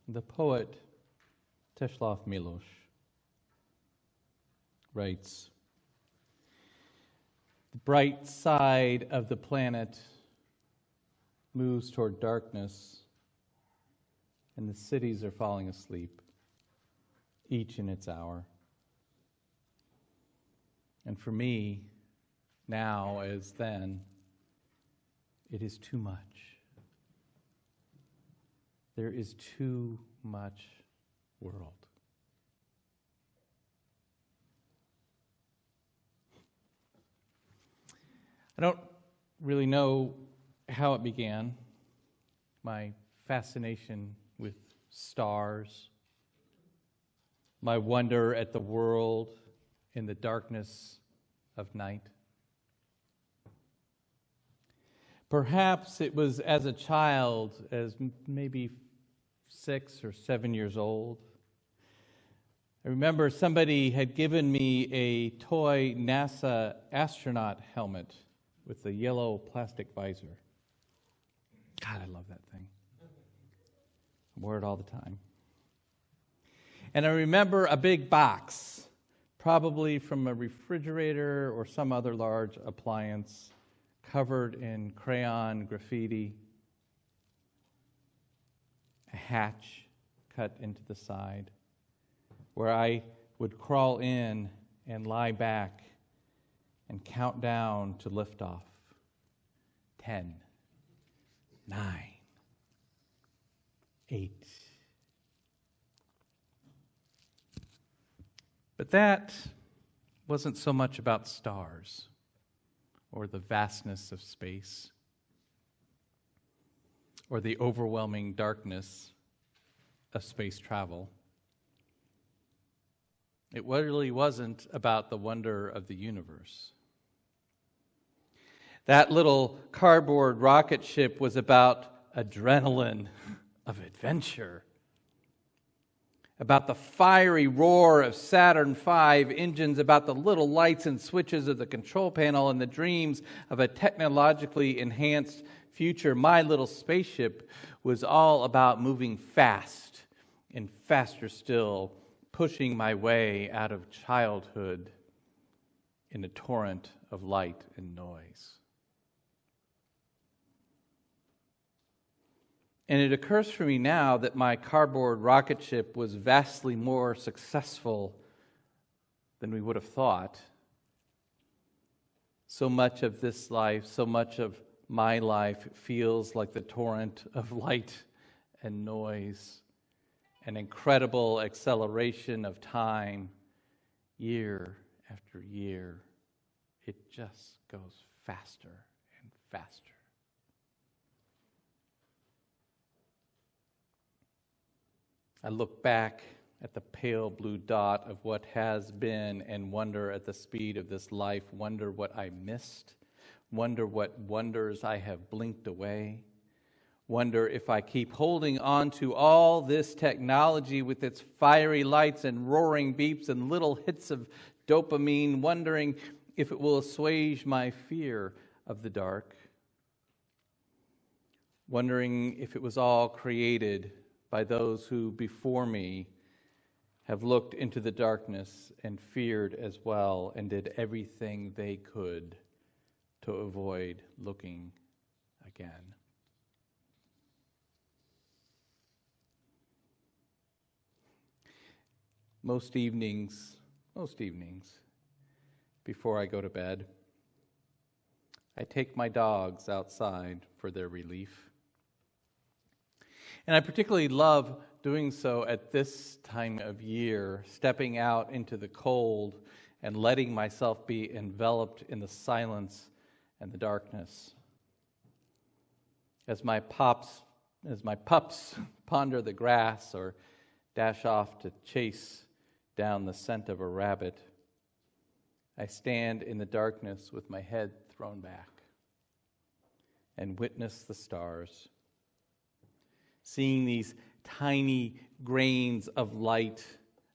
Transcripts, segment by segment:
The poet Czesław Miłosz writes, "The bright side of the planet moves toward darkness, and the cities are falling asleep, each in its hour. And for me, now as then, it is too much. There is too much world." I don't really know how it began, my fascination with stars, my wonder at the world in the darkness of night. Perhaps it was as a child, as maybe 6 or 7 years old. I remember somebody had given me a toy NASA astronaut helmet with a yellow plastic visor. God, I love that thing. I wore it all the time. And I remember a big box, probably from a refrigerator or some other large appliance, covered in crayon graffiti, a hatch cut into the side, where I would crawl in and lie back and count down to liftoff. 10, 9, 8. But that wasn't so much about stars or the vastness of space or the overwhelming darkness of space travel. It really wasn't about the wonder of the universe. That little cardboard rocket ship was about adrenaline of adventure, about the fiery roar of Saturn V engines, about the little lights and switches of the control panel, and the dreams of a technologically enhanced future. My little spaceship was all about moving fast and faster still, pushing my way out of childhood in a torrent of light and noise. And it occurs for me now that my cardboard rocket ship was vastly more successful than we would have thought. So much of this life, so much of my life feels like the torrent of light and noise, an incredible acceleration of time, year after year. It just goes faster and faster. I look back at the pale blue dot of what has been and wonder at the speed of this life, wonder what I missed, wonder what wonders I have blinked away, wonder if I keep holding on to all this technology with its fiery lights and roaring beeps and little hits of dopamine, wondering if it will assuage my fear of the dark, wondering if it was all created by those who before me have looked into the darkness and feared as well and did everything they could to avoid looking again. Most evenings, before I go to bed, I take my dogs outside for their relief. And I particularly love doing so at this time of year, stepping out into the cold and letting myself be enveloped in the silence and the darkness. As my pups ponder the grass or dash off to chase down the scent of a rabbit, I stand in the darkness with my head thrown back and witness the stars, seeing these tiny grains of light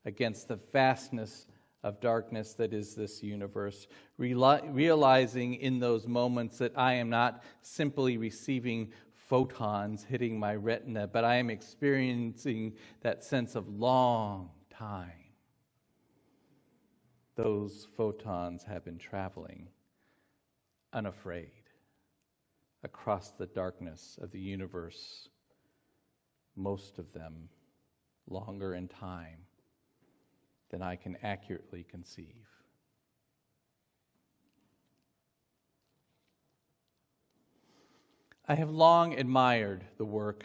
against the vastness of darkness that is this universe, realizing in those moments that I am not simply receiving photons hitting my retina, but I am experiencing that sense of long time. Those photons have been traveling unafraid across the darkness of the universe, most of them longer in time than I can accurately conceive. I have long admired the work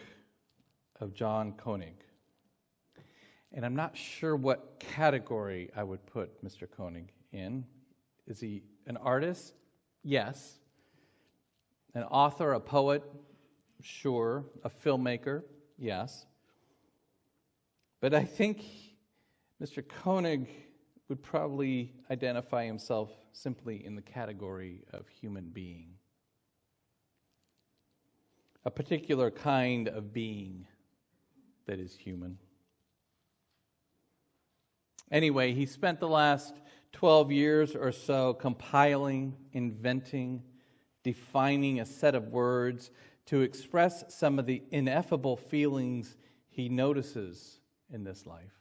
of John Koenig, and I'm not sure what category I would put Mr. Koenig in. Is he an artist? Yes. An author, a poet? Sure. A filmmaker? Yes. But I think Mr. Koenig would probably identify himself simply in the category of human being. A particular kind of being that is human. Anyway, he spent the last 12 years or so compiling, inventing, defining a set of words to express some of the ineffable feelings he notices in this life.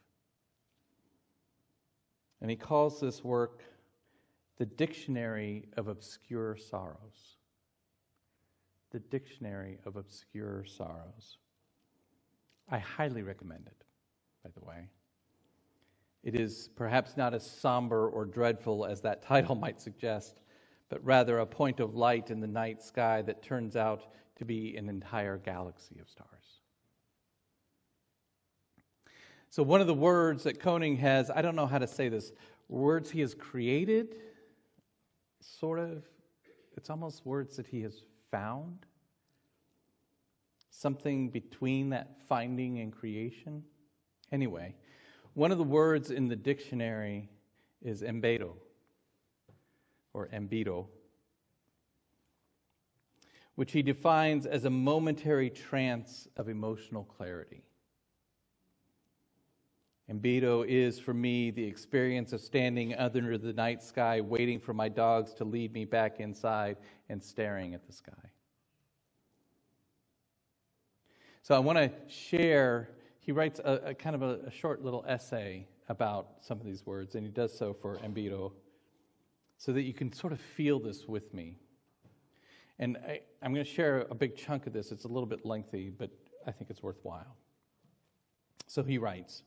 And he calls this work the Dictionary of Obscure Sorrows. The Dictionary of Obscure Sorrows. I highly recommend it, by the way. It is perhaps not as somber or dreadful as that title might suggest, but rather a point of light in the night sky that turns out to be an entire galaxy of stars. So one of the words that Koenig has, I don't know how to say this, words he has created, sort of, it's almost words that he has found. Something between that finding and creation. Anyway, one of the words in the dictionary is embedo, or embido, which he defines as a momentary trance of emotional clarity. Embido is, for me, the experience of standing under the night sky, waiting for my dogs to lead me back inside and staring at the sky. So I want to share, he writes a kind of a short little essay about some of these words, and he does so for embido, so that you can sort of feel this with me. And I'm going to share a big chunk of this. It's a little bit lengthy, but I think it's worthwhile. So he writes,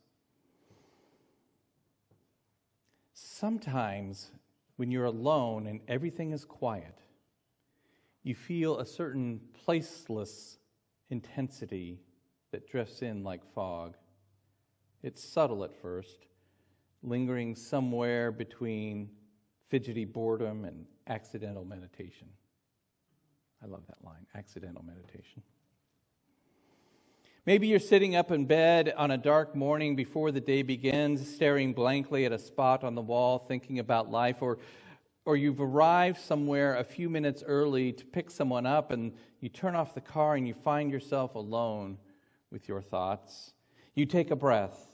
sometimes when you're alone and everything is quiet, you feel a certain placeless intensity that drifts in like fog. It's subtle at first, lingering somewhere between fidgety boredom and accidental meditation. I love that line, accidental meditation. Maybe you're sitting up in bed on a dark morning before the day begins, staring blankly at a spot on the wall, thinking about life, or you've arrived somewhere a few minutes early to pick someone up, and you turn off the car and you find yourself alone with your thoughts. You take a breath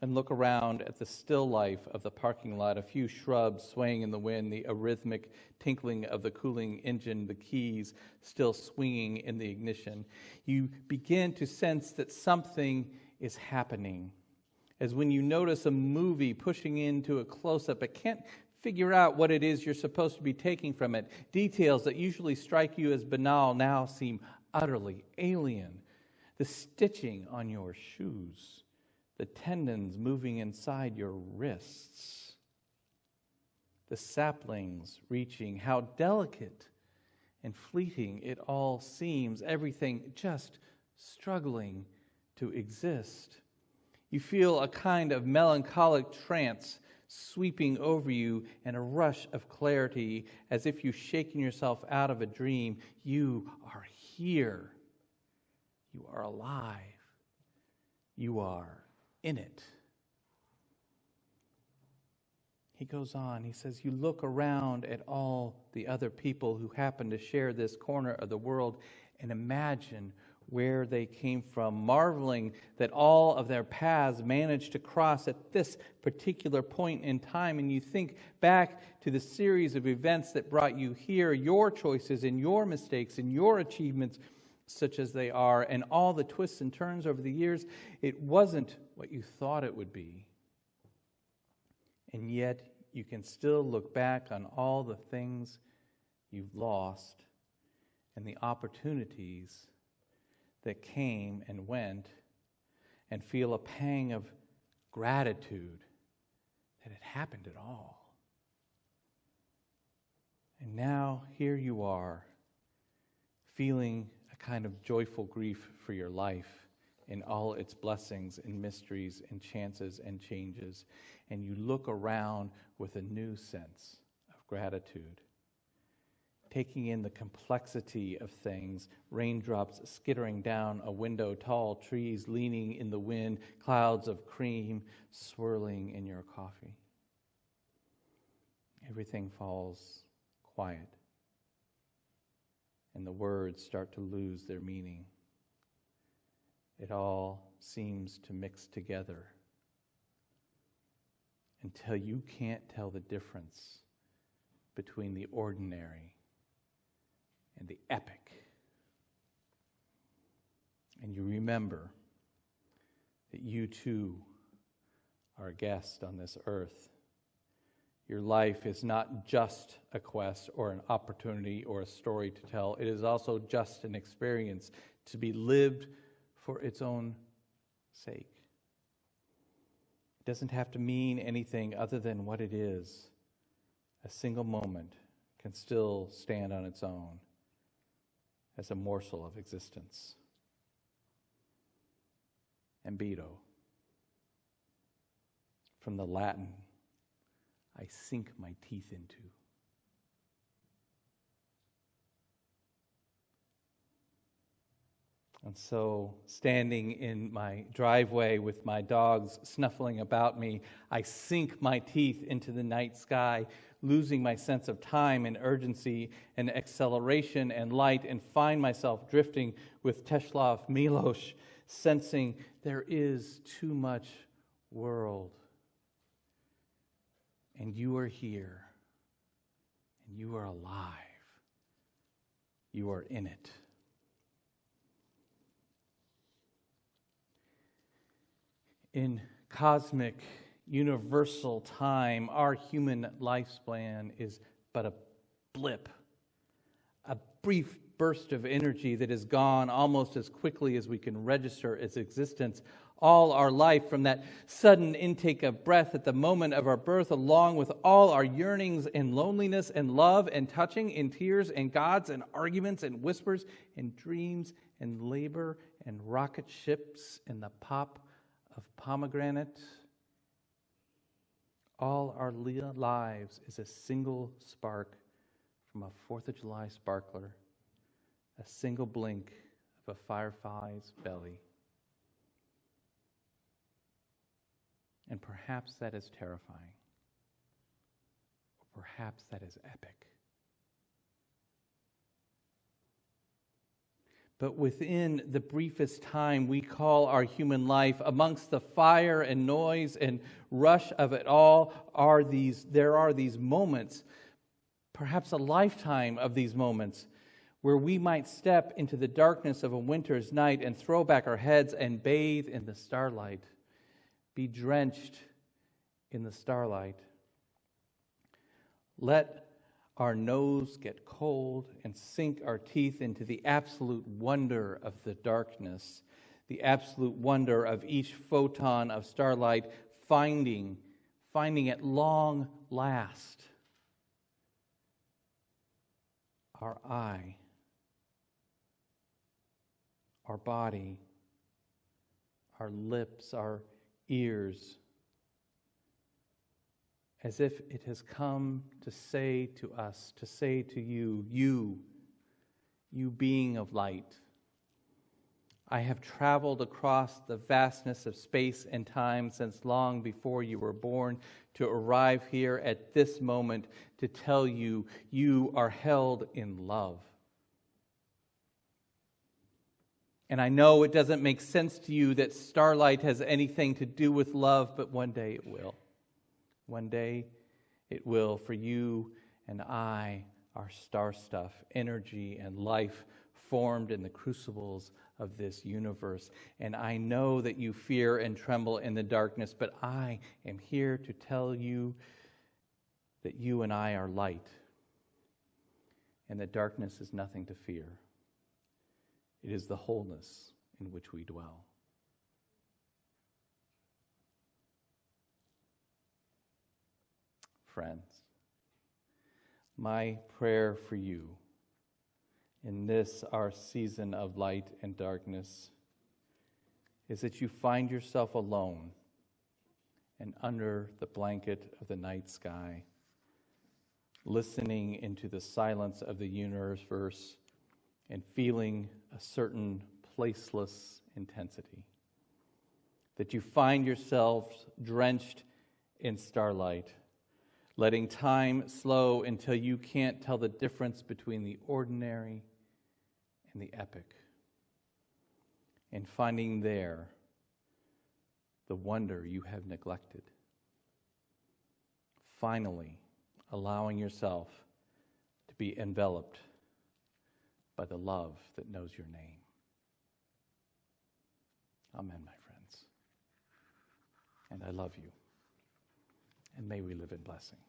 and look around at the still life of the parking lot, a few shrubs swaying in the wind, the arrhythmic tinkling of the cooling engine, the keys still swinging in the ignition. You begin to sense that something is happening, as when you notice a movie pushing into a close-up, but can't figure out what it is you're supposed to be taking from it. Details that usually strike you as banal now seem utterly alien. The stitching on your shoes, the tendons moving inside your wrists, the saplings reaching, how delicate and fleeting it all seems, everything just struggling to exist. You feel a kind of melancholic trance sweeping over you and a rush of clarity, as if you've shaken yourself out of a dream. You are here. You are alive. You are in it. He goes on, he says, you look around at all the other people who happen to share this corner of the world and imagine where they came from, marveling that all of their paths managed to cross at this particular point in time. And you think back to the series of events that brought you here, your choices and your mistakes and your achievements, such as they are, and all the twists and turns over the years, it wasn't what you thought it would be. And yet, you can still look back on all the things you've lost and the opportunities that came and went, and feel a pang of gratitude that it happened at all. And now here you are, feeling a kind of joyful grief for your life in all its blessings and mysteries and chances and changes. And you look around with a new sense of gratitude, taking in the complexity of things, raindrops skittering down a window, tall trees leaning in the wind, clouds of cream swirling in your coffee. Everything falls quiet, and the words start to lose their meaning. It all seems to mix together until you can't tell the difference between the ordinary and the epic. And you remember that you too are a guest on this earth. Your life is not just a quest or an opportunity or a story to tell. It is also just an experience to be lived for its own sake. It doesn't have to mean anything other than what it is. A single moment can still stand on its own as a morsel of existence. Ambito, from the Latin, I sink my teeth into. And so, standing in my driveway with my dogs snuffling about me, I sink my teeth into the night sky, losing my sense of time and urgency and acceleration and light, and find myself drifting with Czesław Miłosz, sensing there is too much world. And you are here, and you are alive. You are in it. In cosmic, universal time, our human lifespan is but a blip, a brief burst of energy that is gone almost as quickly as we can register its existence. All our life, from that sudden intake of breath at the moment of our birth, along with all our yearnings and loneliness and love and touching and tears and gods and arguments and whispers and dreams and labor and rocket ships and the pop of pomegranate. All our lives is a single spark from a 4th of July sparkler, a single blink of a firefly's belly. And perhaps that is terrifying. Or perhaps that is epic. But within the briefest time we call our human life, amongst the fire and noise and rush of it all, there are these moments, perhaps a lifetime of these moments, where we might step into the darkness of a winter's night and throw back our heads and bathe in the starlight, be drenched in the starlight. Let our nose get cold and sink our teeth into the absolute wonder of the darkness, the absolute wonder of each photon of starlight finding at long last our eye, our body, our lips, our ears, as if it has come to say to us, to say to you, you being of light, I have traveled across the vastness of space and time since long before you were born to arrive here at this moment to tell you, you are held in love. And I know it doesn't make sense to you that starlight has anything to do with love, but one day it will. One day it will, for you and I are star stuff, energy and life formed in the crucibles of this universe. And I know that you fear and tremble in the darkness, but I am here to tell you that you and I are light, and that darkness is nothing to fear. It is the wholeness in which we dwell. Friends, my prayer for you in this, our season of light and darkness, is that you find yourself alone and under the blanket of the night sky, listening into the silence of the universe and feeling a certain placeless intensity. That you find yourselves drenched in starlight, letting time slow until you can't tell the difference between the ordinary and the epic, and finding there the wonder you have neglected. Finally, allowing yourself to be enveloped by the love that knows your name. Amen, my friends. And I love you. And may we live in blessing.